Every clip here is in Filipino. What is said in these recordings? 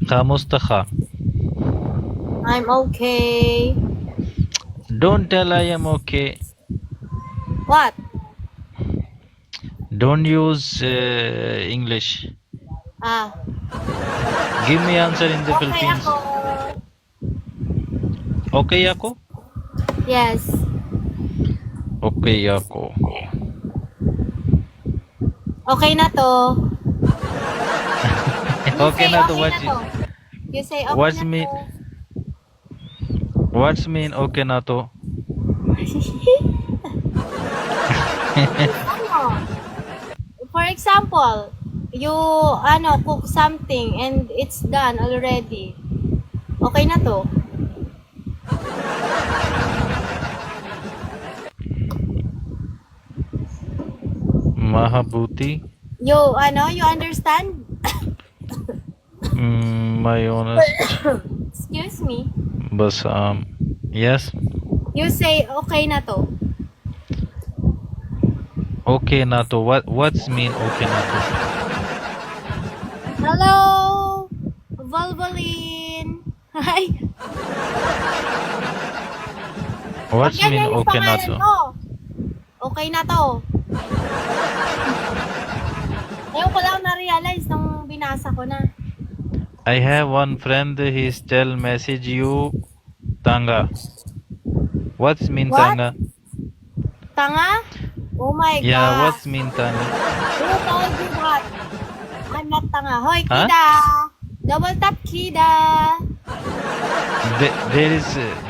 Kamusta ka? I'm okay. Don't tell I am okay. What? Don't use English. Ah, Give me answer in the okay Philippines. ako. Okay ako? Yes. Okay ako. Okay na to. You Okay say na to. okay na to. You say okay What's na mean? to. What's mean okay na to? Ano? For example, you cook something and it's done already. Okay na to. Mahabuti. You understand? My honest. Excuse me. Bas yes. You say okay na to. Okay na to. What's mean okay na to? Hello, Volvoline. Hi. What's mean Ganyan yung okay na pangalan to? ko. Okay na to. Ngayon ko lang na-realize nung binasa ko na. I have one friend. He still message you tanga. What's mean What? tanga? Tanga? Oh my Yeah, God. what's mean tanga? Who told you that? I'm not tanga. Hoy, Huh? Kida! Double tap, Kida!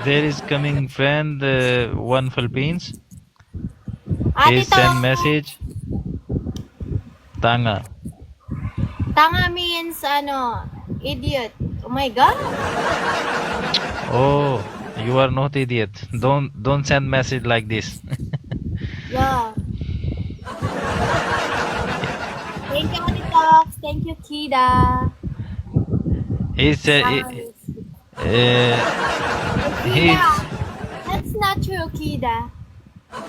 There is coming friend one Philippines. Ate He to, send message tanga. tanga means idiot. Oh my God. Oh, you are not idiot. Don't send message like this. Yeah. Thank you, Ate Tox. Thank you, Kida. He said he Kida, that's not true, Kida.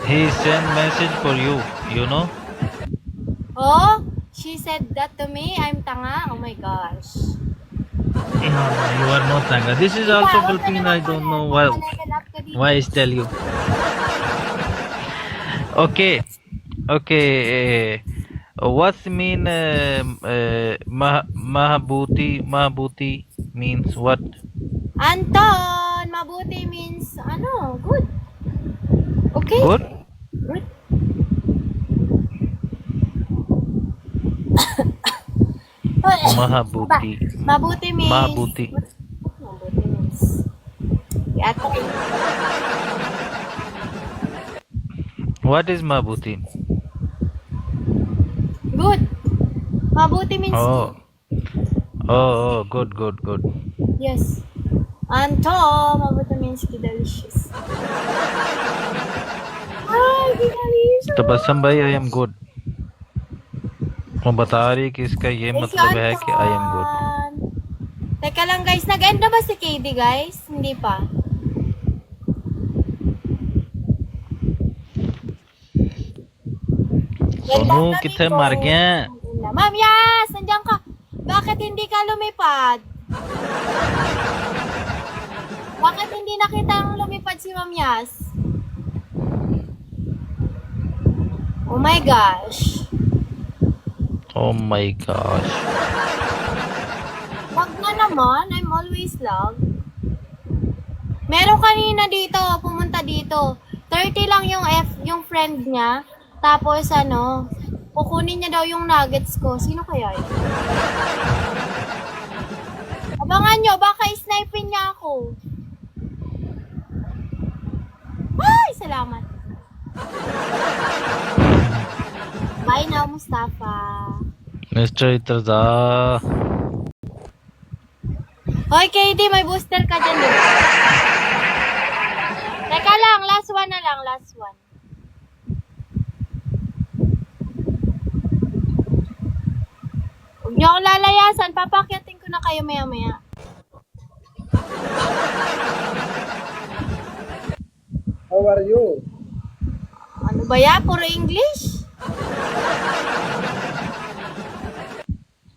he send message for you. You know? Oh, she said that to me. I'm tanga. Oh my gosh. No, you are not tanga. This is Kida, also huwag ka Philippine. naman I don't pala. know Naka-level up ka dito. why I tell you. Okay, okay. What's mean mahabuti means what? Anton, mabuti means good. Okay? Good? Good. Mahabuti. Mabuti means... Mabuti. Mabuti means... Ate. What is mabuti? Good. Mabuti means Oh. good. Oh, good. Yes. Anton, mabuti means delicious. Ay, delicious. तो बसम भाई I am good. वो बता रही कि इसका ये Thank you, मतलब है कि I am good. Anton. Teka lang guys, nag-end na ba si KD guys? Hindi pa. Sonu किथे मर गया? Ma'am Yas, nandiyan ka. Bakit hindi ka lumipad? Bakit hindi nakita lumipad si Ma'am Yas? Oh my gosh. Oh my gosh. Wag na naman, I'm always love. Meron kanina dito, pumunta dito. 30 lang yung friend niya. Tapos kukunin niya daw yung nuggets ko. Sino kaya yun? Abangan nyo, baka isnipin niya ako. Ay, salamat. Bye now, Mustafa. Mr. Itrza. Hoy, KD, may booster ka dyan, di ba? Teka lang, last one na lang, last one. Huwag niyo akong lalayasan, papakyatin ko na kayo maya-maya. How are you? Ano ba ya? Puro English?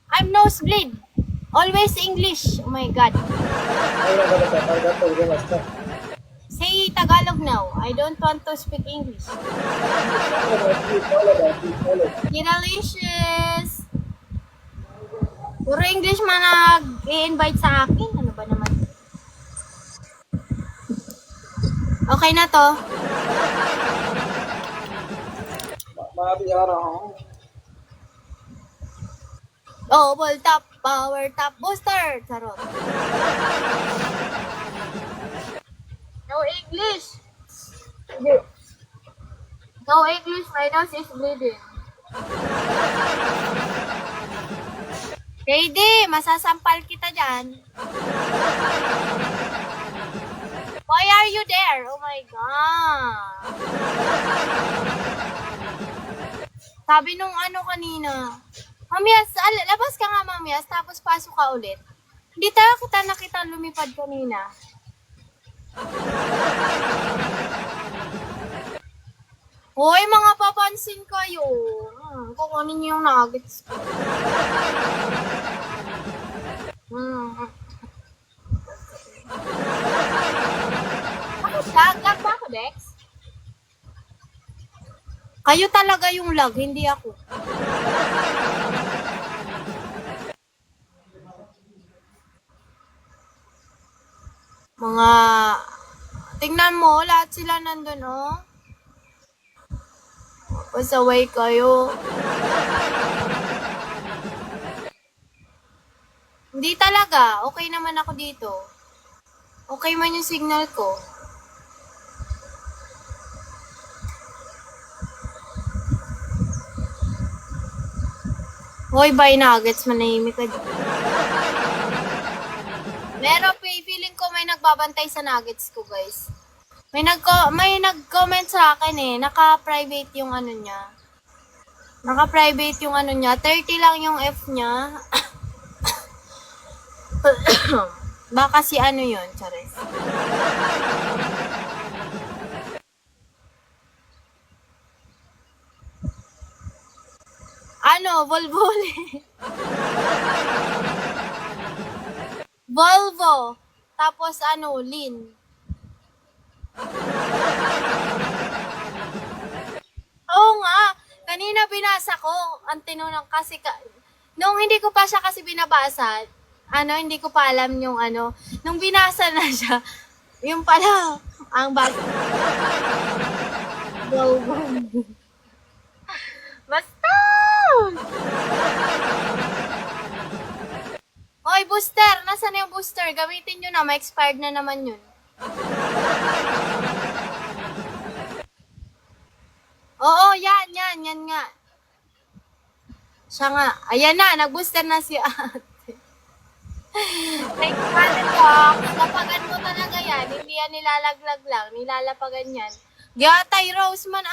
I'm nosebleed. Always English. Oh my God. Arigato gozaimasu. Say Tagalog now. I don't want to speak English. Delicious. Puro English man nag-i-invite sa akin. Ano ba naman? Okay na to. मैं भी आ रहा हूँ. Oh, ball top, power top, booster. Charot. No English. No English. My nose is bleeding. KD, masasampal kita dyan. Why are you there? Oh my God. Sabi nung ano kanina, Mamias, labas ka nga Mamias, tapos pasok ka ulit. Hindi tayo kita nakita lumipad kanina. Hoy, mga papansin kayo. Kukunin niyo yung nuggets ko. Ako siya? Lag ba ako, Dex? Kayo talaga yung lag, hindi ako. Mga... Tingnan mo, lahat sila nandun, oh. Pasaway kayo. Hindi talaga. Okay naman ako dito. Okay man yung signal ko. Hoy, bye nuggets. Manahimik ka dyan. Meron, feeling ko may nagbabantay sa nuggets ko, guys. May nag-comment sa akin eh. Naka-private yung ano niya. Naka-private yung ano niya. 30 lang yung F niya. Baka si ano yun, Charis. Ano, Volvole. Volvo. Tapos ano, Lin. Oo nga. Kanina binasa ko. Ang tinunong kasi, nung hindi ko pa siya kasi binabasa, hindi ko pa alam yung ano. Nung binasa na siya, yung pala, ang basa. Volvo. Basta! Hoy, booster! Nasaan na yung booster? Gamitin nyo na. Ma-expired na naman yun. Oo, yan nga. Siya nga. Ayan na, nag-booster na si ate. Like, lapagan mo talaga yan. Hindi yan nilalaglag lang. Nilalapagan yan. Gatay, Rose man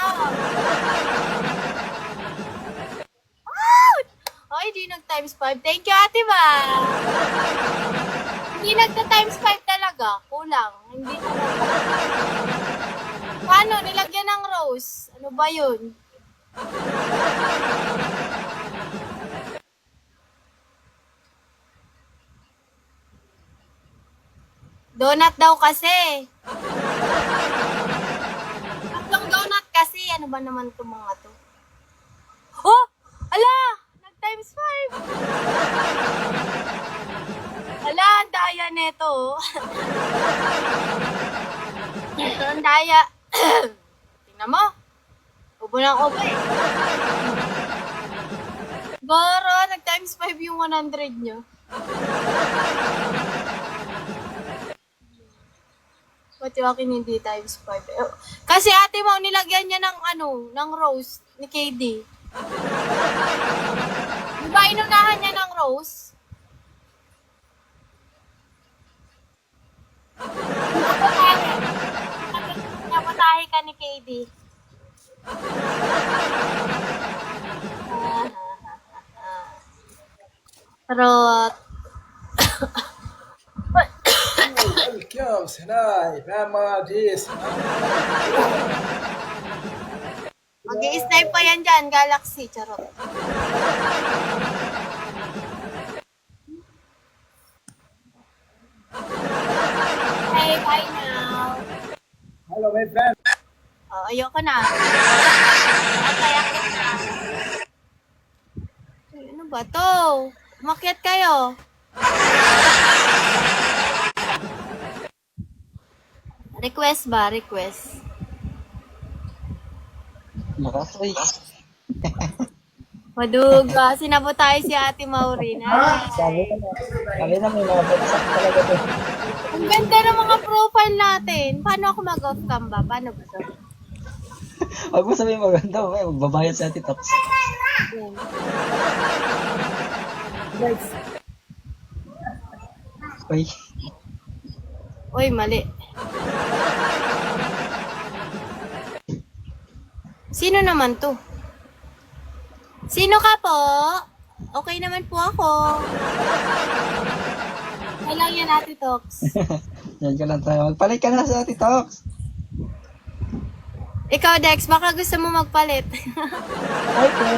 Oh, hindi nag-times 5. Thank you, Ate Ba. Hindi nagta-times 5 talaga. Kulang. Hindi talaga. Paano? Nilagyan ng rose. Ano ba yun? Donut daw kasi. Tatlong donut kasi. Ano ba naman itong mga to? Oh! Ala! Nag-times 5! Ala, ang daya neto. Ito ang daya. Tingnan mo. Ubo ng ubo eh. Goro, nag-times 5 yung 100 nyo. Ba't yung akin hindi times 5? Kasi ate mo, nilagyan niya ng rose ni KD. Diba inunahan niya ng rose? Napatahe ka ni KD. Rot. Welcome, Senai. Mama, this. Mag-i-snipe pa yan dyan, Galaxy. Charot. Ayoko na. Okay, akit na. Ay, ano ba to? Umakyat kayo. Request ba? Request. Lakas, uy. Maduga. Sinabotay si Ate Maureen. Sabi na may mga bagsak talaga to. Ang ganda ng mga profile natin. Paano ako mag-off cam ba? Paano ba to? Huwag mo sabihin maganda, may magbabayad sa Ate Tox. Yan. Uy, Uy, mali. Sino naman to? Sino ka po? Okay naman po ako. Kailang yan, Ate Tox. yan ka lang tayo. Magpalit ka na sa Ate Tox. Ikaw, Dex, baka gusto mo magpalit. Okay.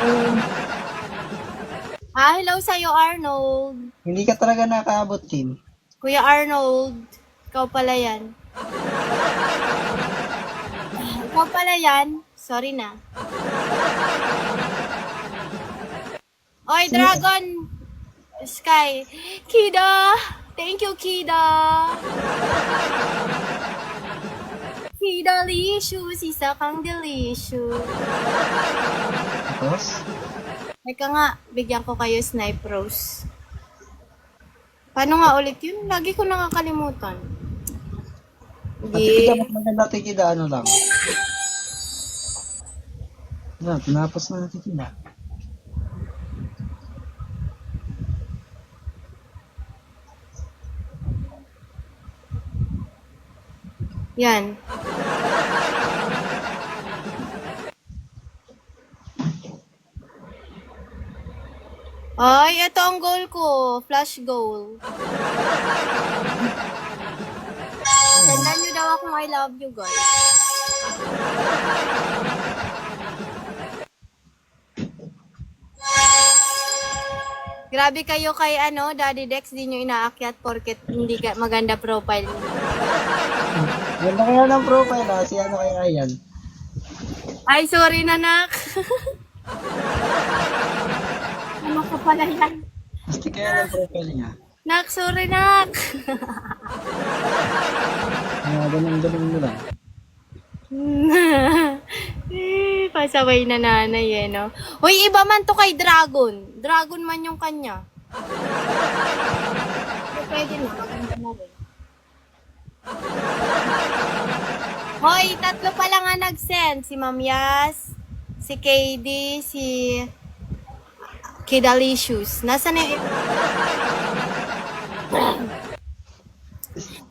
Hello sa'yo, Arnold. Hindi ka talaga nakaabot, Kim. Kuya Arnold, ikaw pala yan. Ikaw pala yan. Sorry na. Oy, Dragon Sky. Kida! Thank you, Kida! Kida delicious, isa kang delicious. Tapos, Teka nga, bigyan ko kayo Snipe Rose. Paano nga ulit yun? Lagi ko nakakalimutan. Tikida, mas maganda tikida, ano lang. Yan, tinapos na natin tikida. Yan. Ay, ito ang goal ko. Flash goal. Sendan nyo daw akong I love you, guys. Grabe kayo kay Daddy Dex, di nyo inaakyat porket hindi ka maganda profile niyo. Ganda kaya ng profile, ha? Si ano kaya yan? Ay, sorry nanak. Ano ka pala yan? Basta kaya ng profile niya. Nak, sorry nak. Ganun mo lang. Pasaway na nanay no? Uy, iba man to kay Dragon. Dragon man yung kanya. Pwede na, maganda na rin. Hoy, tatlo pa lang nga nag-send. Si Ma'am Yas, si KD, si Kidalicious. Nasaan na yung...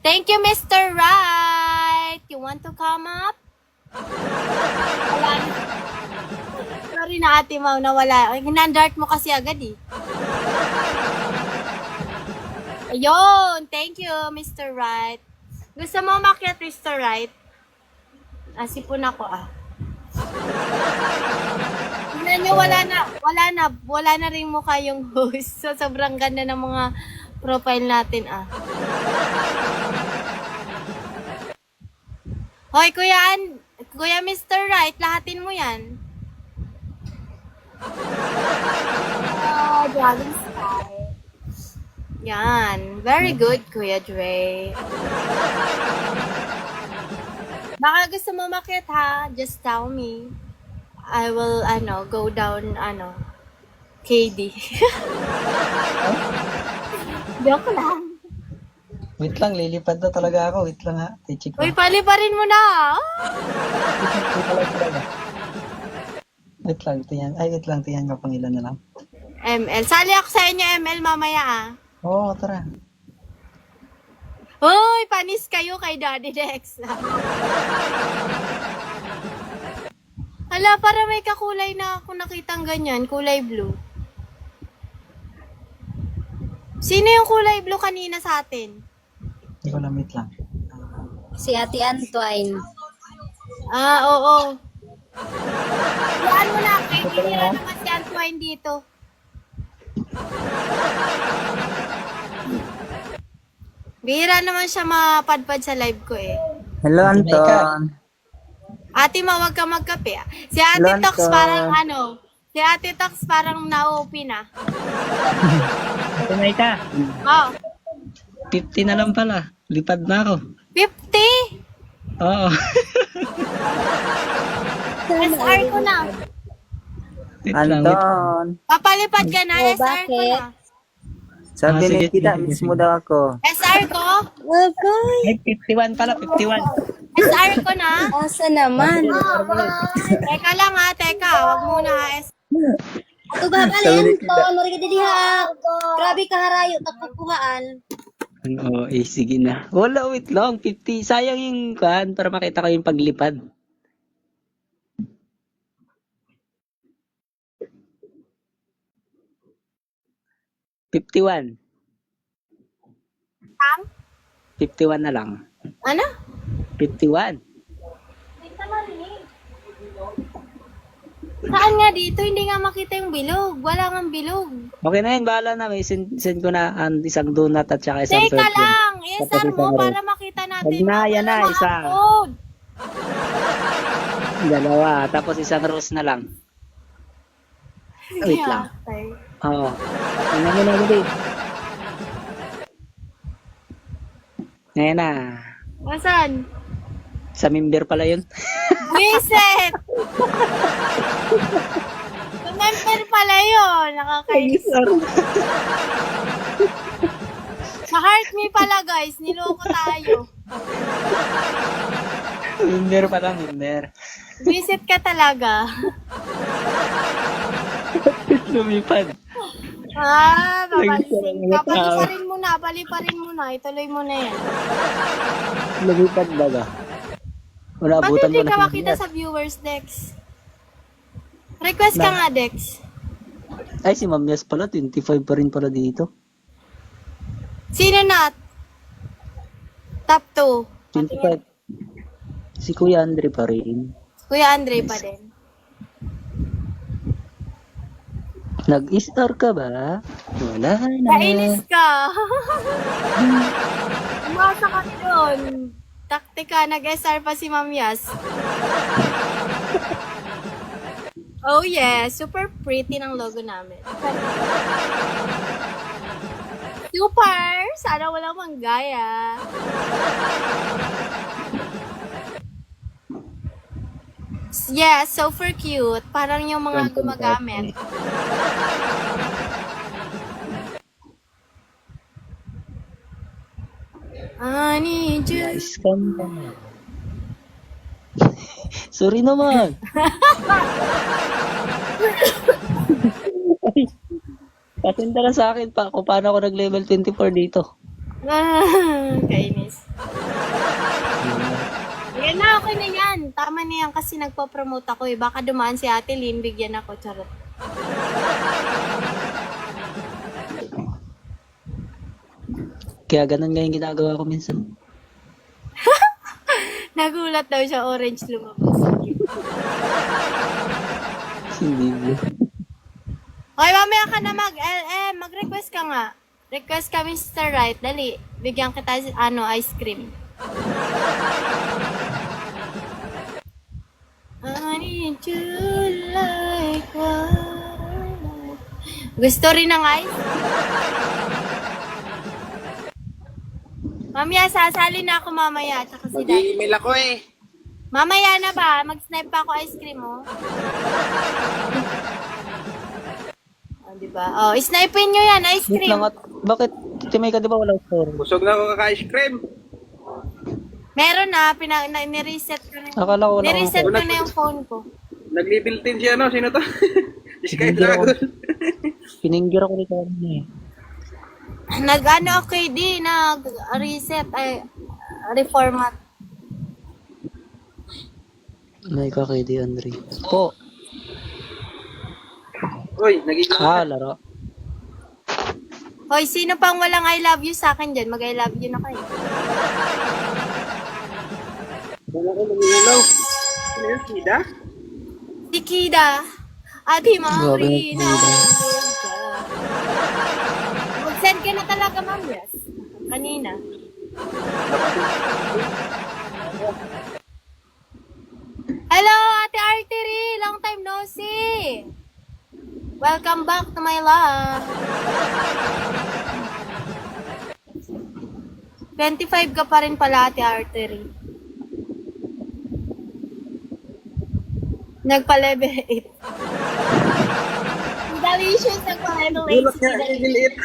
Thank you, Mr. Right. You want to come up? Wala na. Sorry na, Ate Mau, nawala. Ay, hinandart mo kasi agad eh. Ayun. Thank you, Mr. Right. Gusto mo umakyat, Mr. Right? Sipon ako Tingnan nyo, wala na rin mukha yung host. So, sobrang ganda ng mga profile natin Hoy, Kuya Mr. Right, lahatin mo yan. Dragon Sky. Yan. Very good, Kuya Dre. Baka gusto mo makit ha, just tell me. I will, go down, KD. Joke lang. Wait lang, lilipad na talaga ako. Wait lang ha. Check ko. Uy, paliparin mo na. Wait lang, tiyan. Ay, wait lang, tiyan ko pang ilan na lang. ML. Sali ako sa inyo, ML, mamaya Oo, tara. Uy, panis kayo kay Daddy Dex. Hala, para may kakulay na ako nakitang ganyan, kulay blue. Sino yung kulay blue kanina sa atin? Hindi ko na-meet lang. Si Ate Antoine. Oo. Saan mo na, kay Bihira naman si Antoine dito. Bihira naman siya mapadpad sa live ko eh. Hello, Anton. Ate, mawag ka magkape. Si Ate Lunch Tox ka. parang ano, si Ate Tox parang na-OP na. Tunay ka. Oh, 50 na lang pala. Lipad na ako. 50! Oo. SR ko na. Wait lang, wait lang. Anton. Papalipad ka na, Oh, SR ko bakit? na. Sabi Ah, sige, ni kita, sige, miss sige. mo daw ako. SR ko? Agoy. Ay, 51 pala, 51. SR ko na? Asa naman? Teka lang ha, teka. Wag muna ha. Ato ba balin? Ano rin ka diha? Grabe ka harayo, takukuhaan. Oo, sige na. Wala, wait lang. 50. Sayang yung kan para makita ko yung paglipad. $51. Sam? 51 na lang. Ano? 51. Saan nga dito? Hindi nga makita yung bilog. Wala nga bilog. Okay na yun, bahala na. May send ko na ang isang donut at saka isang Teka short film. lang. ISR Tapos mo isang para makita natin. Wag na, yan na, Wala isa. ma-upload. Dalawa. Tapos isang rose na lang. Wait lang. Okay. Oo. Tingnan mo na ulit. Ngayon na. Nasaan? Sa member pala yun. Visit! Remember pala yun. Nakakainis. Sa heart me pala guys. Niloko tayo. Member pala, member. Visit ka talaga. Lumipad. Paliparin mo na. Paliparin mo na. Ituloy mo na yan. Lumipad ba ba? Wala, Ba't abutan hindi mo ka na. makita sa viewers, Dex? Request ka nga, Dex. Ay, si Ma'am Yas pala. 25 pa rin pala dito. Sino na? Top 2. 25. Si Kuya Andre pa rin. Kuya Andre pa din. Nag-star ka ba? Wala na. Kainis ka. Umasa ka doon. Taktika, nag-SR pa si Ma'am Yas. Oh yeah, super pretty ng logo namin. Super! Sana walang manggaya. Yeah, super cute. Parang yung mga gumagamit. I need you. Scam ka na. Sorry naman. Patinda na sa akin pa kung paano ako nag-level 24 dito. Kainis. Yan na, okay na yan. Tama na yan kasi nagpo-promote ako eh. Baka dumaan si Ate Lynn, bigyan ako. Charot. Kaya ganun nga yung ginagawa ko minsan. Nagulat daw siya, orange lumabas. Hindi mo. Okay, mamaya ka na mag-request ka nga. Request ka, Mr. Right. Dali, bigyan kita ice cream. I need you like one. Gusto rin ng ice? Mamaya, sasali na ako mamaya. Tsaka si Dad. Mag-email ako eh. Mamaya na ba? Mag-snipe pa ako ice cream, oh. Oh, diba? Oh, snipein nyo yan, ice Wait cream. lang at, bakit? Timay ka di ba walang store? Busog na ako kaka-ice cream. Meron na, ni-reset ko na. Akala ko wala Ni-reset akong ko na yung phone ko. Nag-level 10 siya, no? Sino to? Sky Hindi ako. Dragon. Piningger ako nito eh. Nag-ano okay di, nag-reset, ay, reformat. May kakay di Andre. Po. Uy, nagiging Laro. Hoy, sino pang walang I love you sa akin dyan? Mag-I love you na kayo. Wala ko nangilaw. Ano yun, Kida? Si Kida, Ate Grabe, Marina. Kida. Mag-send ka na talaga, Ma'am Yas. Kanina. Ate Artery. Long time no see. Welcome back to my life. 25 ka pa rin pala, Ate Artery. Nagpa-level 8. Delicious, nagpa-level 8. Gulot niya, iniliit.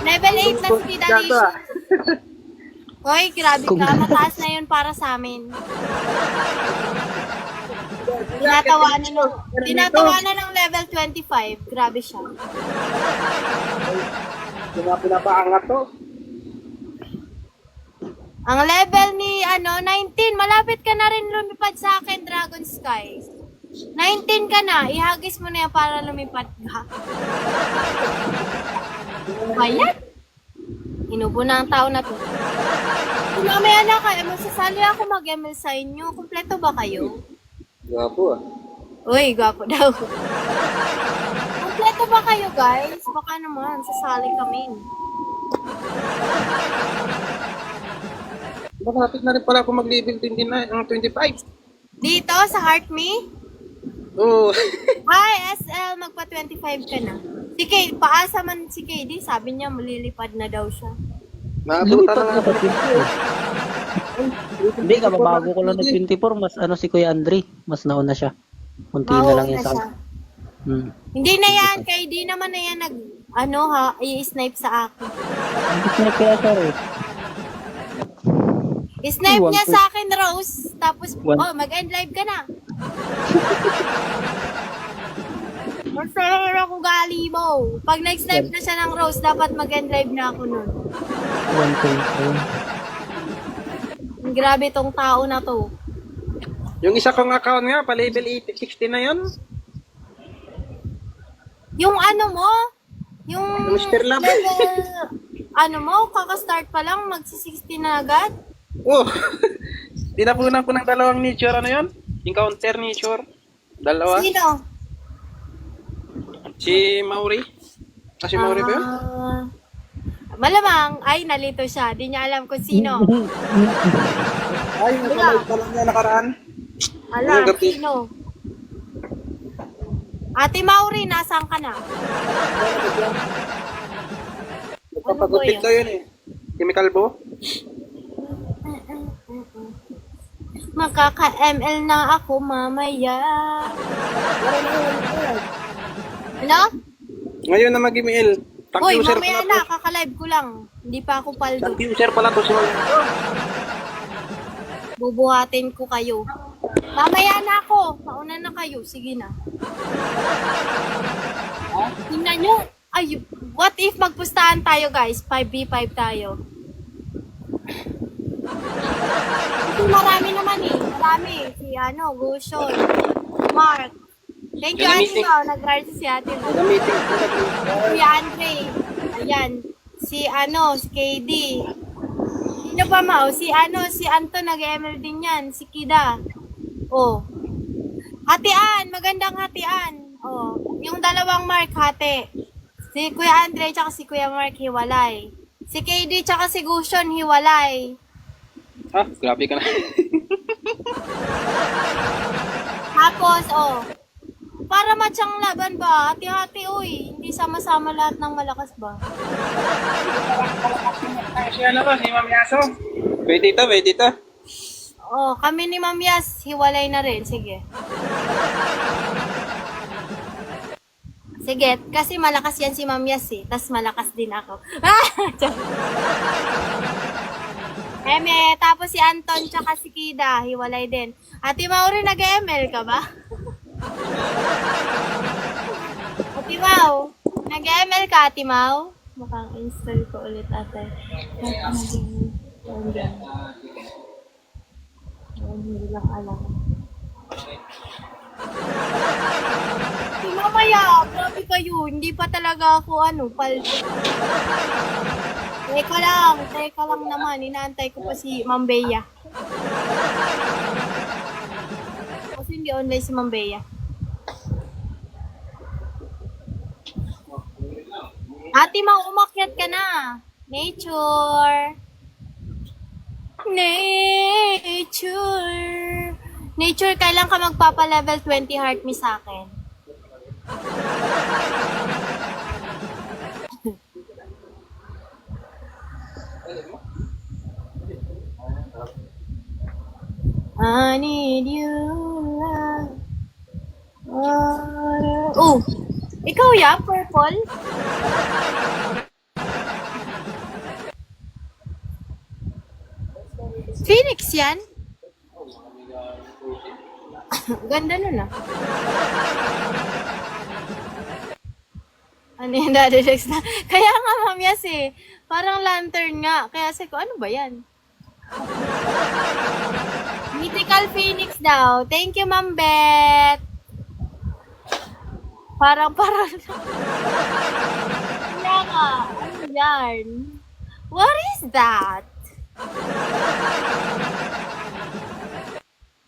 Level 8 na si Delicious. Hoy, grabe ka. Mataas na yun para sa amin. Tinatawanan ng level 25. Grabe siya. Pinapaangat to. Ang level ni 19, malapit ka na rin lumipad sa akin, Dragon Skies. 19 ka na, ihagis mo na yan para lumipad ka. Ayan. Inubo na ang tao na to. Kung mamaya na kayo, masasali ako mag-ML sa inyo. Kompleto ba kayo? Gwapo ah. Uy, gwapo daw. Kompleto ba kayo, guys? Baka naman, sasali kami. Bakit na rin pala ako mag-level 29, ang 25. Dito, sa Heart Me? Oo. Hi, SL, magpa-25 ka na. Si Kay, paasa man si KD, sabi niya malilipad na daw siya. Naabutan Lumipad na na nga. ba 24? Hindi, kababago ko lang ng 24. Mas si Kuya Andre. Mas nauna siya. Kunti na lang yan sa siya. Hindi Hindi na yan, KD naman na yan i-snipe sa akin. na kaya sir eh. I-snipe One niya point. sa akin, Rose. Tapos, mag-end live ka na. Masarap ako gali mo. Pag nag-snipe na siya ng Rose, dapat mag-end live na ako nun. 1.5. Grabe tong tao na to. Yung isa kong account nga, pa-level 60 na yun. Yung mo, yung Mr. Love. level, kaka-start pa lang, magsi-60 na agad. Oh. Tinapunan ko ng dalawang nature, yun? Yung counter nature. Dalawa. Sino? Si Mauri. Si Mauri ba yun? Malamang, ay, nalito siya. Di niya alam kung sino. Ay, nakalive pa lang niya nakaraan. Alam, Gabi. sino? Ate Mauri, nasaan ka na? Nagpapagupit daw yun eh. Chemical Bo. Magkaka-ML na ako mamaya. Ano? Ngayon na mag-email. Tag Hoy, user mamaya pala na, to. kakalive ko lang. Hindi pa ako paldo. Tag user pala to si Mauri. Bubuhatin ko kayo. Mamaya na ako. Mauna na kayo. Sige na. Tingnan nyo. Ay, what if magpustahan tayo, guys? 5v5 tayo. Kasi marami naman eh. Marami. Si Gushon. Mark. Thank you, Ate Gamitin. Mau. Nag-guard si Ate Mau. Gamitin ko na Si Andre. Ayan. Si KD. Sino pa, Mau? Si Anton, nag-ML din yan. Si Kida. Oh. Hatian. Magandang hatian. Oh. Yung dalawang Mark, hati. Si Kuya Andre tsaka si Kuya Mark, hiwalay. Si KD tsaka si Gushon, hiwalay. Ah, grabe ka na. Tapos, para matchang laban ba? Hati-hati, uy. Hindi sama-sama lahat ng malakas ba? Si si Ma'am Yaso. Pwede ito. Oh, kami ni Ma'am Yas, hiwalay na rin. Sige. Sige, kasi malakas yan si Ma'am Yas eh. Tas malakas din ako. Tapos si Anton tsaka si Kida, hiwalay din. Ate Mauri, nag-ML ka ba? Ate Mau, nag-ML ka, Ate Mau? Mukhang install ko ulit ate. Hindi lang alam. Mamaya, grabe kayo. Hindi pa talaga ako, paldo. Teka lang naman. Inaantay ko pa si Ma'am Bea. Kasi hindi online si Ma'am Bea. Ate, umakyat ka na. Nature. Nature. Nature, kailan ka magpapa-level 20 heart me sa akin? I need you. Oh, ikaw ya, purple? Phoenix yan? Ganda nun ah. Ano yung Daddy Dex na? Kaya nga mamyas eh. Parang lantern nga. Kaya sabi ko, ano ba yan? Mythical Phoenix daw. Thank you, Ma'am Beth. Parang. Kaya nga. Ano yan? What is that?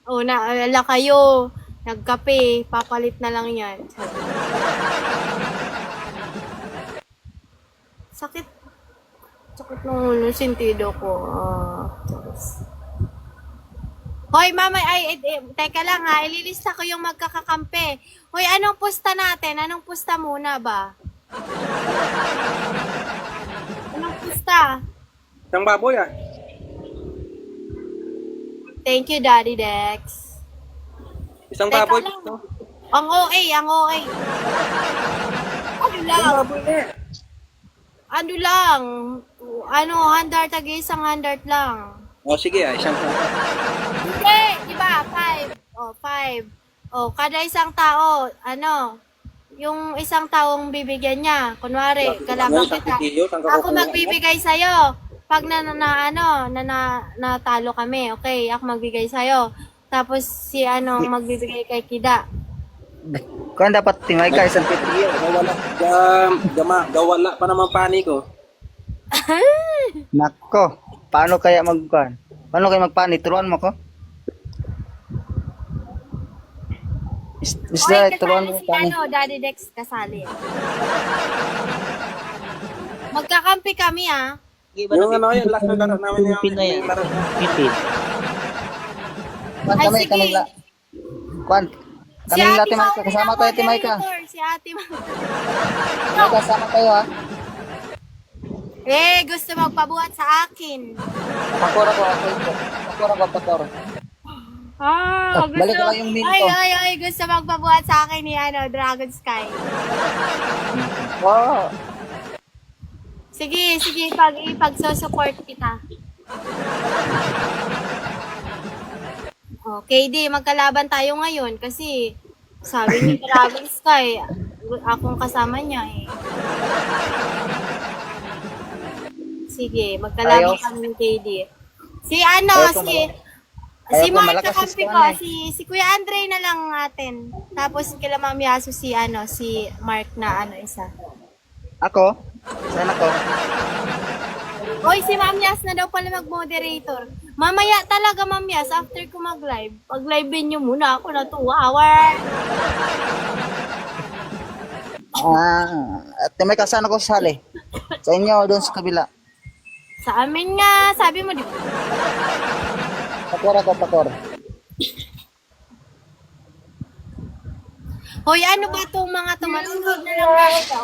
Oh, naalala kayo. Nagkape. Papalit na lang yan. Sakit ng ulo, sentido ko. Hoy, mama, teka lang ha, ililista ko yung magkakakampi. Hoy, anong pusta natin? Anong pusta muna ba? Anong pusta? Isang baboy ah. Thank you, Daddy Dex. Isang Teka baboy. lang. Ang OA. Ano lang? Ano, handart isang handart lang. O sige ah, isang Hindi, di ba? 5. Oh, kada isang tao, yung isang taong bibigyan niya. Kunwari, kalaban kita. Ako magbibigay sa'yo. Pag natalo kami, okay, ako magbigay sa'yo. Tapos si magbibigay kay Kida. Kung dapat timay ka isang pitriyo. Gawala pa naman pani ko. Nako, paano kaya magpani? Turuan mo ko? Mister, Oy, turuan kasali mo si pani. Daddy Dex kasali. Magkakampi kami ah. Yung yun, last na laro namin Philippine na yan. yung laro. Philippine. Kwan Ay, kami, sige. kaming la... Kwan, Si kaming la Ate Timay ka. Maureen Kasama ang tayo, Timay ka. moderator. Si Ate Timay ka, kasama tayo ha. gusto magpabuhat sa akin. Pakora ko, pakora. Balik ko lang yung min ko. Ay, gusto magpabuhat sa akin ni Dragon Sky. Wow. Sige, ipagsusupport kita. Okay, magkalaban tayo ngayon kasi sabi ni Dragon Sky, akong kasama niya eh. Sige, magkalaban kami ni KD. Si Ayaw ko, Mark malakas kakampi si ko, Stan si Kuya Andre na lang natin. Tapos kila Ma'am Yaso si Mark na isa. Ako? Saan ako? Hoy, si Ma'am Yas na daw pala mag-moderator. Mamaya talaga, Ma'am Yas, after ko mag-live. Pag-live nyo muna ako na 2 hours. At may kasana ko sali. Sa inyo, doon sa kabila. Sa amin nga, sabi mo, di ba? Pakora. Hoy, ano ba itong mga tumalunod na lang na ito?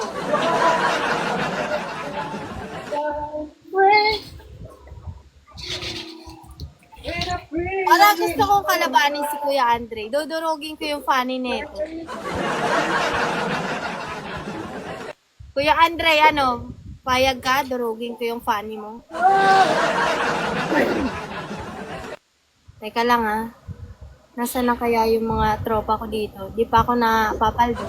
Wala, gusto kong kalabanin si Kuya Andre. Dodorogin ko yung funny nito. Kuya Andre, payag ka? Durugin ko yung funny mo. Teka lang ah. Nasaan na kaya yung mga tropa ko dito? Di pa ako napapaldo.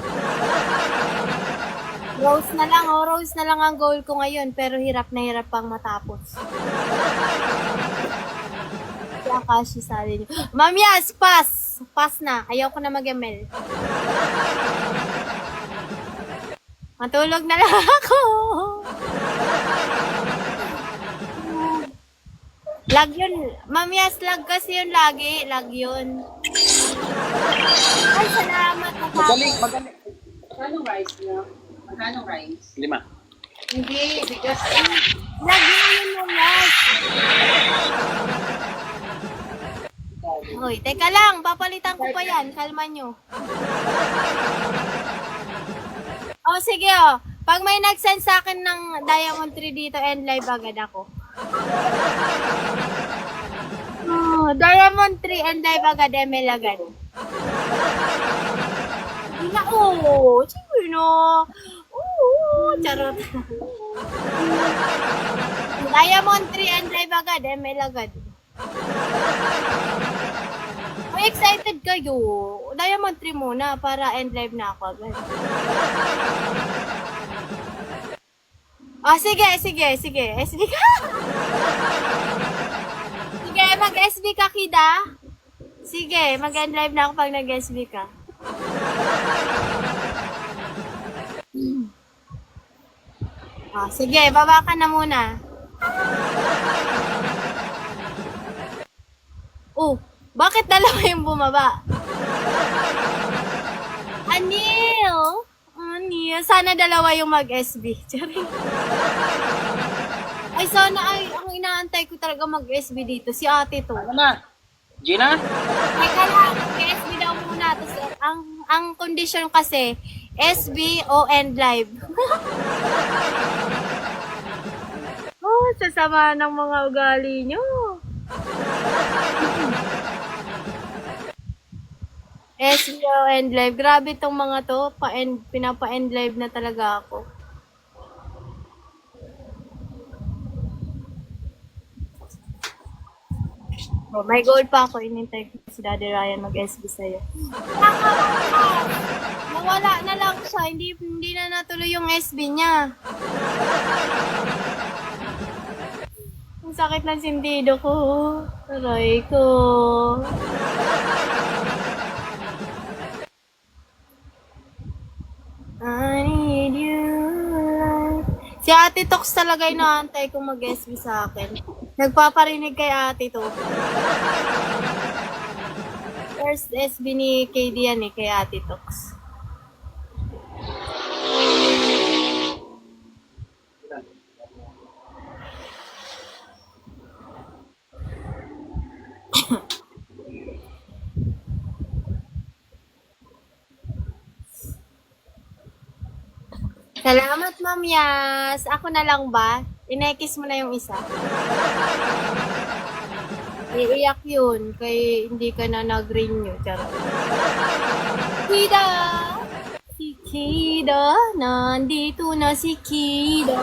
Rose na lang ang goal ko ngayon, pero hirap na hirap pang matapos. Si Akashi sabi niyo. Ma'am Yas, pass! Pass na. Ayaw ko na mag-ML. Matulog na lang ako. Lag yun. Ma'am Yas, lag kasi yun lagi. Lag yun. Ay, salamat. Magaling. Magkano rice niyo? Magkano rice? 5. Hindi, bigas. Lagyan mo yan. Hoy, teka lang, papalitan ko pa yan. Kalma nyo. Oh, sige oh. Pag may nag-send sa akin ng Diamond 3 dito, end live agad ako. Oh, Diamond 3 end live agad, ML agad. Hindi na, oh. Sige no. Oh, charot. Diamond 3 end live agad, ML agad. May excited kayo. Diamond 3 muna para end live na ako agad. Ah, sige. SB ka. Sige, mag-SB ka, Kida. Sige, mag-end live na ako pag nag-SB ka. Ah, sige, baba ka na muna. Oh, bakit dalawa yung bumaba? Anil! Sana dalawa yung mag-SB. Charing. Ay, sana ay, ang inaantay ko talaga mag-SB dito, si ate to. Ano na? Gina? Teka lang, mag-SB daw muna. Tapos, ang condition kasi, SB o end live. Oh, sasama ng mga ugali nyo. SBO end live. Grabe tong mga to. Pinapa-end live na talaga ako. Oh, may goal pa ako. Inintay ko si Daddy Ryan mag-SB sa'yo. Nawala na lang siya. Hindi na natuloy yung SB niya. Ang sakit ng sindido ko. Aray ko. I need you. Si Ate Tox talaga yung naantay kong mag-SB sa akin. Nagpaparinig kay Ate to. First SB ni KD yan kay Ate Tox. Salamat, Ma'am Yas. Ako na lang ba? Inekis mo na yung isa. Iiyak yun, kay hindi ka na nag-renew. Charot. Kida! Si Kida, nandito na si Kida.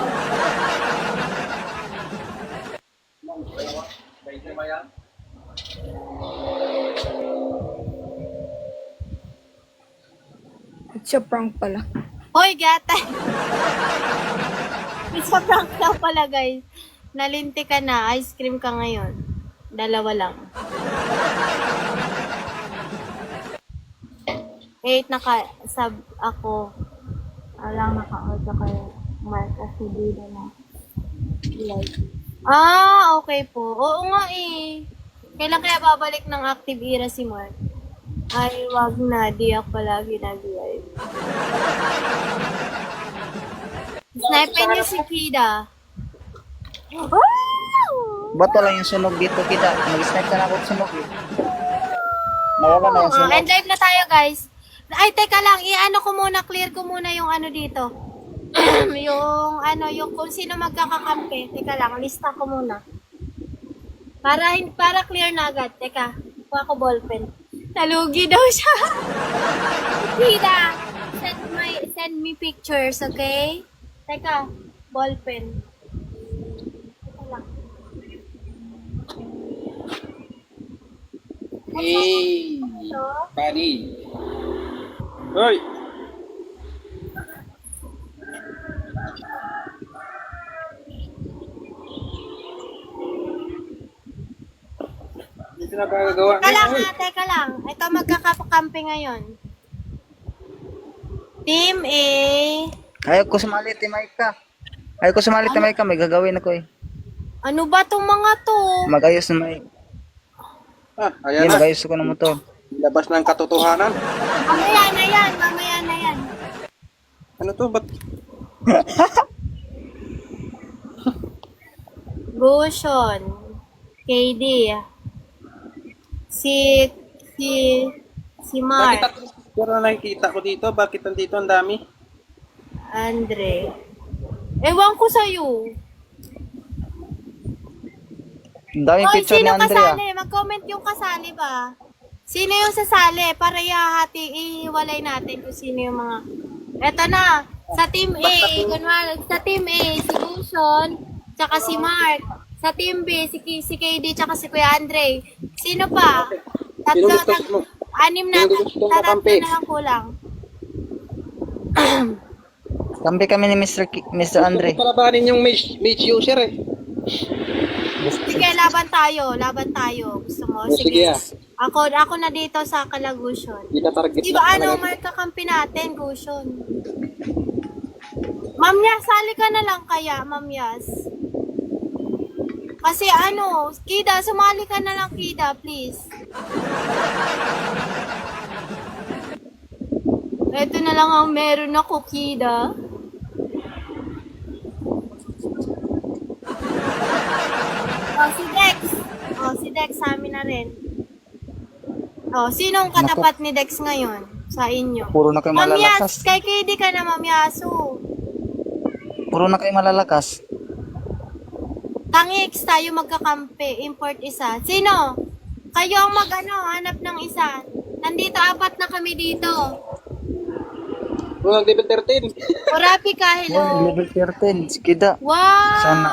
It's a prank pala. Hoy, gatay! Isa prank daw pala, guys. Nalinti ka na, ice cream ka ngayon. Dalawa lang. 8 naka-sub ako. Alang naka-order kayo. Mark, kasi dito na. Like. Ah, okay po. Oo nga eh. Kailan kaya babalik ng active era si Mark? Ay, wag na. Di ako palagi nag-live. Sniper niyo si Kida. Bato lang yung sunog dito, kita. Mag-snipe ka na ako sunog eh. Nawala na yung sunog. End live na tayo, guys. Ay, teka lang. I-ano ko muna, clear ko muna yung ano dito. yung kung sino magkakakampi. Teka lang, lista ko muna. Para clear na agad. Teka, kuha ko ballpen. Nalugi daw siya. Kida, send me pictures, okay? Teka, ballpen. Teka lang. Hey, Ito. buddy. Hoy! Hindi na gagawa. Teka lang ha, teka lang. Ito magkakakampi ngayon. Team A. Ayaw ko sumali, Timayka. Ayaw ko sumali, Timayka. May gagawin ako eh. Ano ba tong mga to? Mag-ayos na may... Ah, ayan Hindi, na. mag-ayos ako ng motor. Labas ng katotohanan. Mamaya na yan, mamaya na yan. Ano to? Ba't Gushon, KD, si, si, si Bakit Mark, tatlong picture na nakikita ko dito? Bakit nandito ang dami? Andre. Ewan ko sa'yo. Ang daming Hoy, picture ni sino Andrea. kasali? Mag-comment yung kasali ba? Sino yung sasali? Para ihiwalay natin kung sino yung mga... Eto na, sa Team A, kunwari, sa Team A, si Gushon, tsaka si Mark. Sa Team B, si KD, tsaka si Kuya Andre. Sino pa? Sino gusto mo? Anim na, Sino gusto mo tatlo kakampi? na lang kulang. Kampi kami ni Mr. Andre. Gusto ko palabanin yung mage user eh. Sige, laban tayo. Gusto mo? Oh, sige, ah. Ako na dito sa Kalagushon. Hindi na target Di ba lang ano, talaga. Mark, kakampi natin, Gushon. Ma'am Yas, sali ka na lang kaya, Ma'am Yas. Kasi ano, Kida, sumali ka na lang, Kida, please. Ito na lang ang meron ako, Kida. Si Dex sa amin na rin. Sinong katapat ni Dex ngayon sa inyo? Puro na kayo Ma'am Yas, malalakas. kay KD ka na, Ma'am Yasu. Puro na kayo malalakas. Tangix tayo magkakampi, import isa. Sino? Kayo ang hanap ng isa. Nandito, 4 na kami dito. Kung level 13. Orapi ka, Oh, hello. level 13. Sige da. Wow! Sana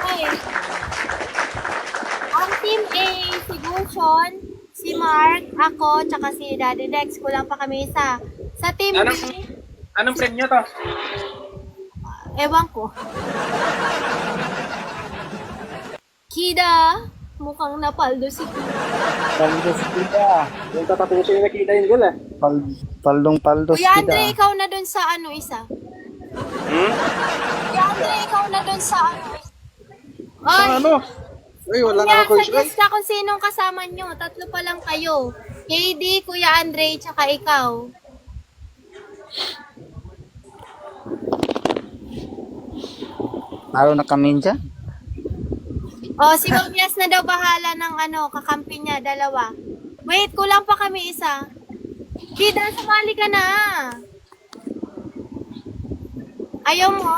Okay. Ang team A, si Gushon, si Mark, ako, tsaka si Daddy Dex. Kulang pa kami isa. Sa team B, Anong premyo to? ewan ko. Kida, mukhang napaldo si Kida. Paldo si Kida. Yung tatapusin yung nakita yung goal eh. Paldong-paldo si Kuya Kida. Andre, ikaw na dun sa isa. Kuya Andre, ikaw na dun sa isa. Ay, Ano? Uy, wala Kuya, nga ako. suggest na kung sinong kasama nyo. 3 pa lang kayo. KD, Kuya Andre, tsaka ikaw. Araw na kami dyan. Si Ma'am Yas na daw bahala ng kakampi niya, 2. Wait, kulang pa kami isa. Kida, sumali ka na. Ayaw mo?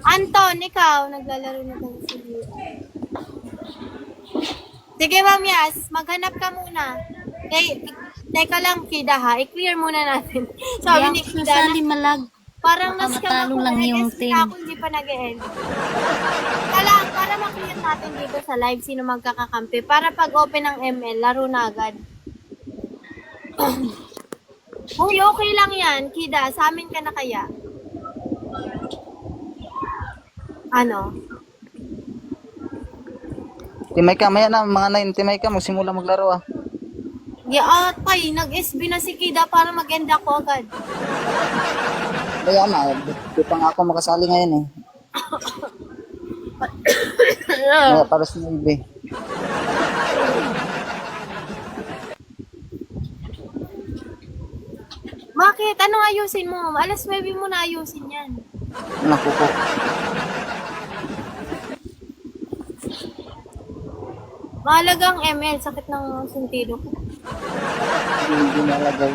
Anton, ikaw, naglalaro na tayo sa video. Sige, Ma'am Yas, maghanap ka muna. Teka lang, Kida ha, i-clear muna natin. Sabi ni Kida, Nasali malag. parang Baka nas-scam matalo ako. lang yung Nag-guess team. ako, hindi pa nag-end. Para makita natin dito sa live sino magkakakampi. Para pag open ng ML, laro na agad. Uy, okay lang yan, Kida. Sa amin ka na kaya? Ano? Timay ka, maya na, mga 9. Timay ka, magsimula maglaro ah. Tay, nag-SB na si Kida para mag-end ako agad. Kaya na, di pa nga ako makasali ngayon eh. Kaya para sa Navy. Bakit? Anong ayusin mo? Alas 9 mo na ayusin yan. Naku po. Mahalagang ML, sakit ng sentido ko. Hindi nalagay.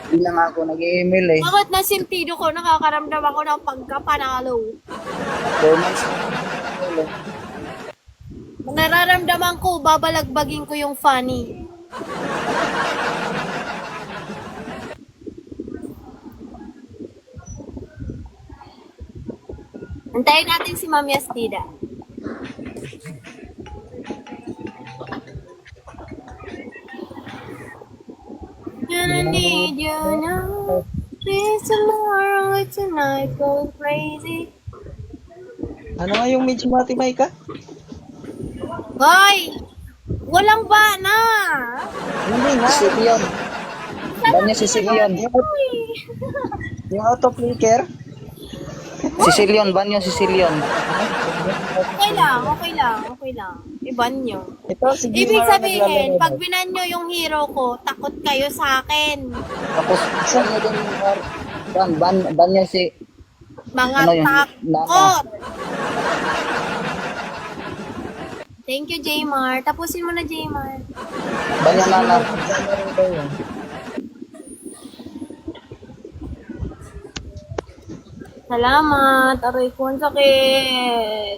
Hindi lang ako nag-email eh. Bakit na sentido ko, nakakaramdam ako ng pagkapanalo. 4 months na. Nararamdaman ko, babalagbagin ko yung funny. Antayin natin si Ma'am Yastida. Gonna need you now. Please tomorrow, tonight, go crazy. Ano nga yung medyo matimay ka? Hoy! Walang bana! Hindi nga. Sicilian. Banya Sicilian. Yung auto-clicker. Sicilian, banyo Sicilian. Okay lang. Iban nyo. Ito, sige. Ibig mga sabihin, naglalaro. pag binan nyo yung hero ko, takot kayo sa akin. Tapos, banyo din yung banyo si Mga Ano yung takot. Thank you, Jmar. Tapusin mo na, Jmar. Banana. Salamat. Aray ko, ang sakit.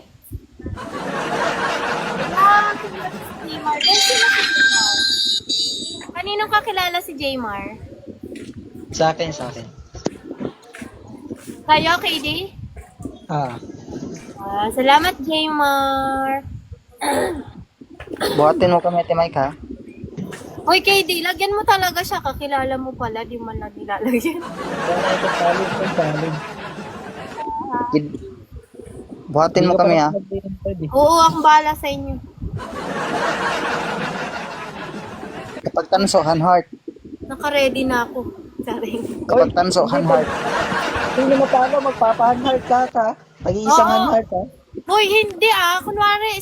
Wala, kilala si Jmar. Sino si Jmar? Kaninong kakilala si Jmar? Sa akin, sa akin. Kayo, KD? Ah. Salamat, Jmar. Buhatin mo kami, Mike, ha? Hoy, KD, lagyan mo talaga siya. Kakilala mo pala, di man lang nilalagyan. Buhatin mo kami, ha? Oo, akong bahala sa inyo. Kapag tanso, hand heart. Naka-ready na ako. Saring. Kapag tanso, hand heart. Hindi mo paano magpapahan heart ka. Pag-iisang Oo. hand heart ha. Hoy, hindi Kunwari,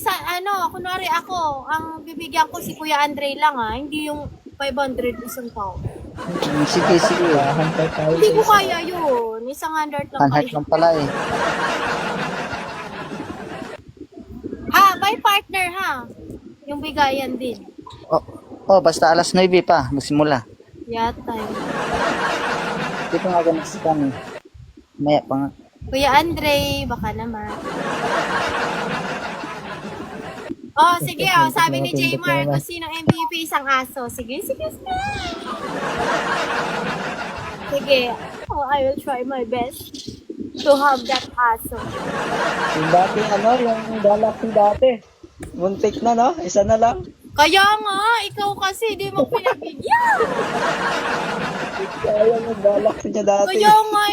kunwari ako, ang bibigyan ko si Kuya Andre lang hindi yung 500 isang tao. Sige, sige. Hand heart tayo. Hindi ko kaya yun. Isang 100 lang Hand heart kaya. lang pala, eh. By partner Yung bigayan din. Basta alas 9 pa, magsimula. Yata. Hindi ko nga ganun sa kami. Maya pa nga. Kuya Andre, baka naman. Sige, sabi ni Jmar, kung sino MVP isang aso. Sige. Sige, I will try my best to have that aso. Yung dati yung Galaxy dati. Muntik na no? Isa na lang. Kaya nga, ikaw kasi, di mo pinabigyan. Kaya yung Galaxy niya dati. Kaya nga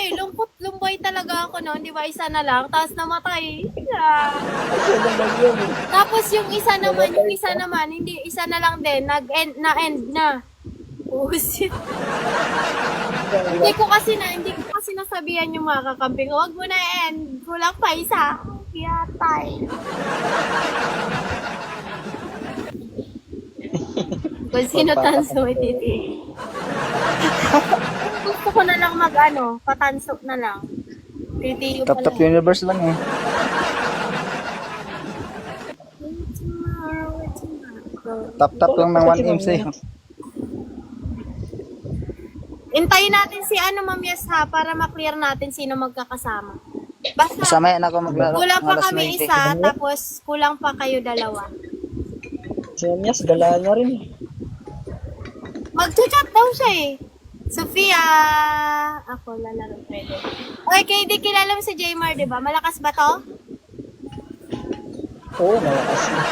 lumbay talaga ako noon, di ba? Isa na lang, tapos namatay. Yeah. Isa na lang yun eh. Tapos yung isa naman, hindi, isa na lang din, na-end na. Shit. Hindi ko kasi nasabihan yung mga kakamping, huwag mo na end, kulang pa isa. Kaya tayo. Kung sino tanso, titi. Gusto ko na lang patansok na lang. Titi yung Top universe lang, eh. Top lang ng 1M sa'yo. Intayin natin si Ma'am Yes para ma-clear natin sino magkakasama. Basta, Samaya na ako maglaro. kulang pa Alas kami 20. isa, tapos kulang pa kayo dalawa. Si Amias, galaan na rin. Mag-chat daw siya eh. Sofia! Ako, lalaro pwede. Okay, KD, kilala mo si Jmar, di ba? Malakas ba to? Oo, malakas na.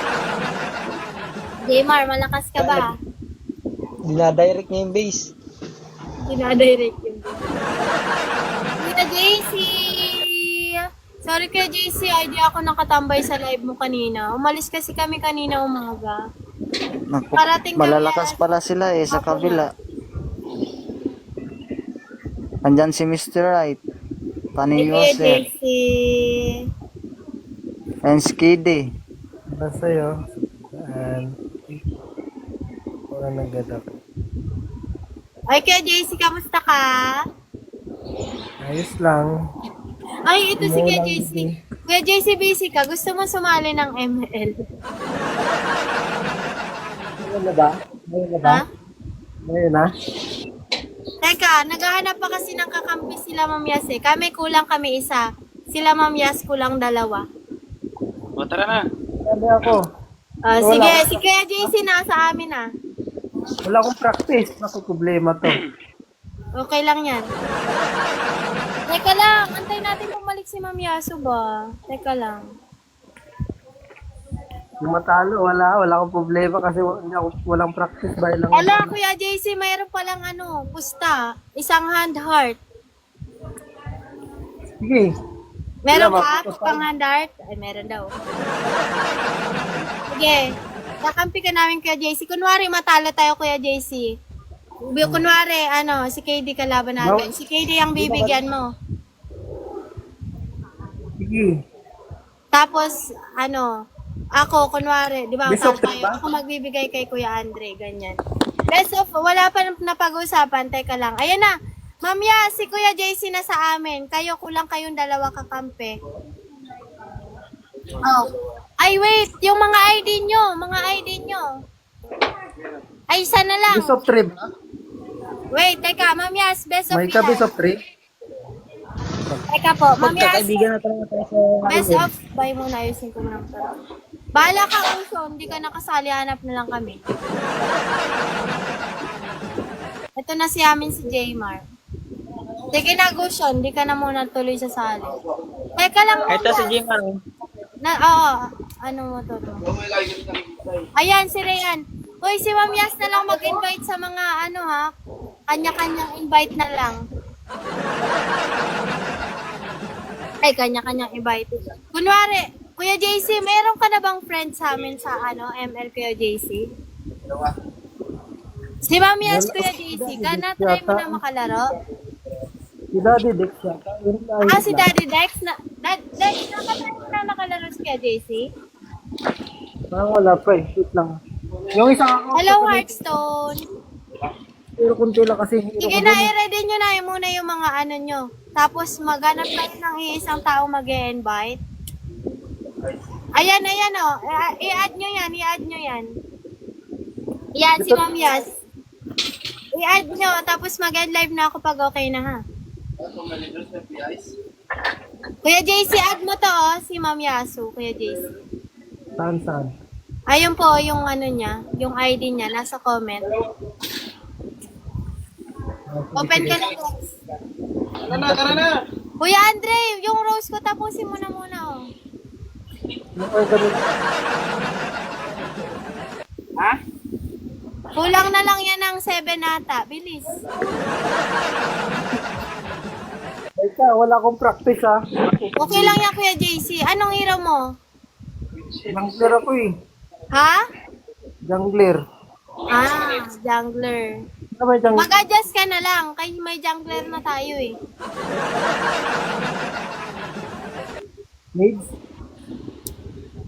Jmar, malakas ka ba? Dinadirect niya yung base. Dinadirect yun. Kuya JC! Sorry Kuya JC, di ako nakatambay sa live mo kanina. Umalis kasi kami kanina umaga. Naku, Parating kami malalakas pala sila, eh, sa kabila. Andyan si Mr. Right. Pani Kuya Yosef. JC. And Skiddy. Basta sa'yo. Wala nag-get Ay, Kuya JC, kamusta ka? Ayos lang. Ay, ito si Kuya JC. Kuya JC, busy ka. Gusto mo sumali ng ML? Ngayon na ba? Ha? Ngayon na? Teka, naghahanap pa kasi ng kakampi sila Ma'am Yas eh. Kami isa. Sila Ma'am Yas kulang dalawa. Tara na. Sabi ako. Sige, si Kuya JC nasa amin Wala akong practice. Naku, problema to. Okay lang yan. Teka lang, antay natin bumalik si Ma'am Yaso ba? Teka lang. Yung matalo, wala akong problema kasi walang practice ba lang. Ala, Kuya JC, mayroon palang pusta. Isang hand heart. Sige. Meron Wala, ka? Pang hand heart? Ay, meron daw. Sige. Kakampi ka namin Kuya JC. Kunwari, matalo tayo Kuya JC. Kunwari, si KD kalaban natin. Si KD ang bibigyan mo. Sige. Tapos, ako, kunwari, di ba, Best of tayo, three ba? ako magbibigay kay Kuya Andre, ganyan. Best of, wala pa napag-usapan, teka lang. Ayan na, Ma'am Yas, si Kuya JC na sa amin. Kayo, kulang kayong dalawa kakampi. Oh. Ay, wait. Yung mga ID nyo. Ay, isa na lang. Best of 3 ba? Wait, teka. Ma'am Yas, best of May ka best ilan? of 3? Teka po. Ma'am Yas, Magkakaibigan na talaga tayo sa... best of... Bye muna, ayusin ko muna. Bahala ka, Uso. Hindi ka nakasali. Hanap na lang kami. Ito na si amin si Jmar. Sige na, Gushon. Hindi ka na muna tuloy sa sali. Teka lang, Ma'am Ito si Yas. Jimar. Oo. Ano mo to? Ayan, si Rayan. Hoy, si Ma'am Yas na lang mag-invite sa mga ano ha. Kanya-kanyang invite na lang. Ay, kanya-kanyang invite. Kunwari, Kuya JC, meron ka na bang friend sa amin sa ano, ML Kuya JC? Si Ma'am Yas, Kuya JC, ka na try mo na makalaro? Si Daddy Dex yata. Si Daddy Dex na... Dex, nakatry mo na makalaro si Kuya JC? Parang wala pa eh. Shoot lang. Yung isang ako. Hello, Hearthstone! Pero kunti lang kasi. Sige na, i-ready nyo na yung muna yung mga ano nyo. Tapos maghanap tayo ng isang tao mag-invite. Ayan, oh. I-add nyo yan. Yan, si Ma'am Yas. I-add nyo, tapos mag-end live na ako pag okay na ha. Kuya JC, add mo to si Ma'am Yasu, Kuya JC. Saan? Ayun po, yung ano niya, yung ID niya, nasa comment. Open ka na, guys. Tara na. Kuya Andre, yung rose ko tapusin mo na muna, oh. Yung organ. Ha? Kulang na lang yan ng 7 ata. Bilis. Ika, wala akong practice ha. Okay lang yan, Kuya JC. Anong hero mo? Jungler ako eh. Ha? Jungler. Jungler. Ano ba yung jungler? Mag-adjust ka na lang. Kaya may jungler na tayo eh. Maids?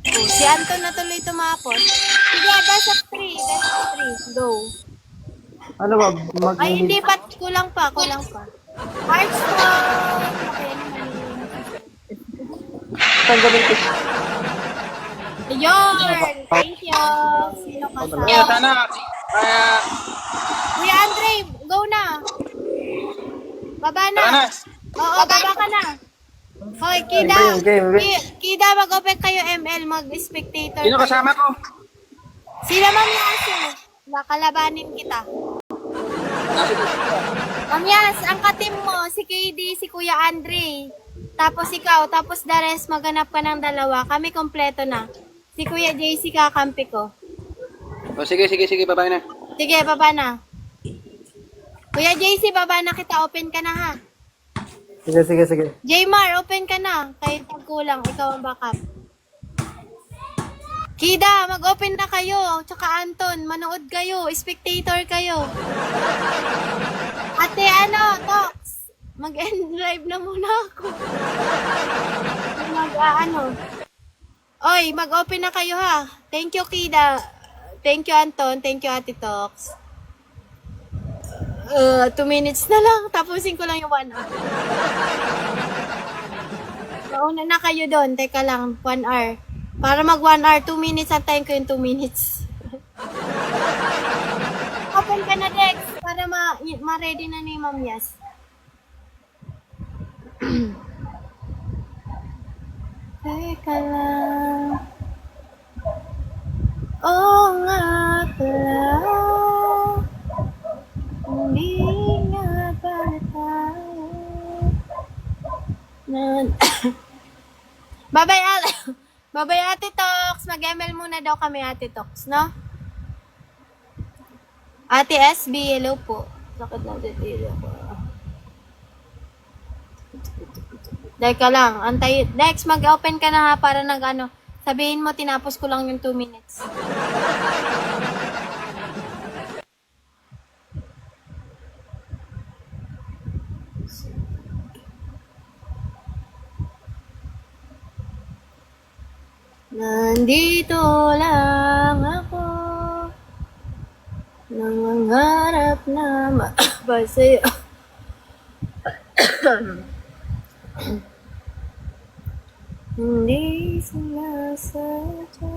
Si Anton na tuloy tumapos. Sige, best of 3. Go. Ano ba? Ay, hindi pa. Kulang pa. Hearthstone. Okay, ano man yun? Tanggalin ko. Ayun. Thank you. Sino ka Kaya sa? sana. Kuya Andre, go na. Baba na. Tara na. Oo, baba ka na. Hoy, Kida. Okay. Kida, mag-open kayo ML, mag-spectator. Sino kasama ko? Sila Ma'am Yasu. Nakalabanin kita. Ma'am Yas, ang katim mo, si KD, si Kuya Andre. Tapos ikaw, tapos the rest, maghanap ka ng dalawa. Kami kompleto na. Si Kuya JC kakampi ko. O sige, babay na. Sige, baba na. Kuya JC, baba na kita. Open ka na ha. Sige. Jmar, open ka na. Kahit pagkulang, ikaw ang backup. Kida, mag-open na kayo. Tsaka Anton, manood kayo. Spectator kayo. Ate, Tox. Mag-end live na muna ako. Oy, mag-open na kayo ha. Thank you, Kida. Thank you, Anton. Thank you, Ate Tox. 2 minutes na lang. Tapusin ko lang yung 1 hour. Mauna na kayo doon. Teka lang, 1 hour. Para mag 1 hour, 2 minutes. Antayin ko yung 2 minutes. Open ka na, Dex. Para ma-ready na ni Ma'am Yas. Teka lang. Oo nga pala. Hindi nga pala tayo. Babay, Ate Tox. Mag-ML muna daw kami, Ate Tox, no? Ate SB, hello po. Sakit na dito ako. Teka lang, antay. Dex, mag-open ka na ha para sabihin mo, tinapos ko lang yung 2 minutes. Nandito lang ako, nangangarap na mapasaya. Hindi sinasadya.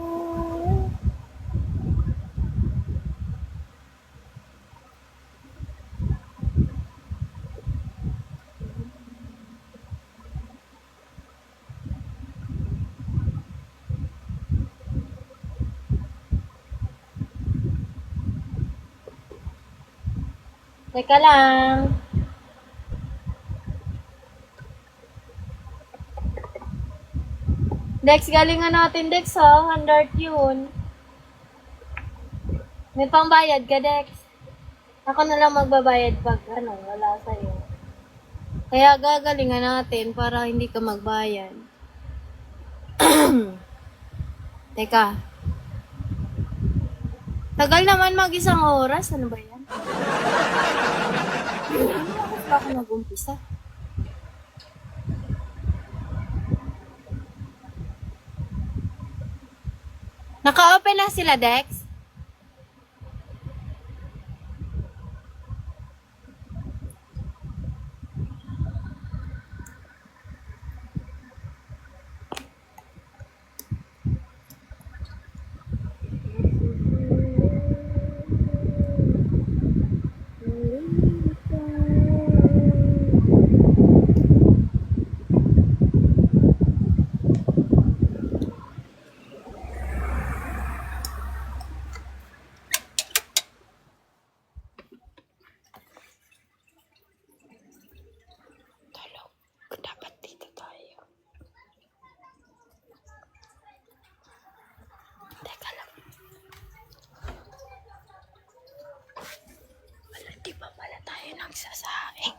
Teka lang. Dex, galingan natin, Dex, ha? 100 yun. May pangbayad ka, Dex. Ako na lang magbabayad pag, wala sa'yo. Kaya gagalingan natin para hindi ka magbayad. Teka. Tagal naman mag-isang oras. Ano ba yan? Ano ba ako nag-umpisa? Naka-open na sila, Dex? Dapat dito tayo. Teka lang. Wala, di ba pala tayo nagsasaing?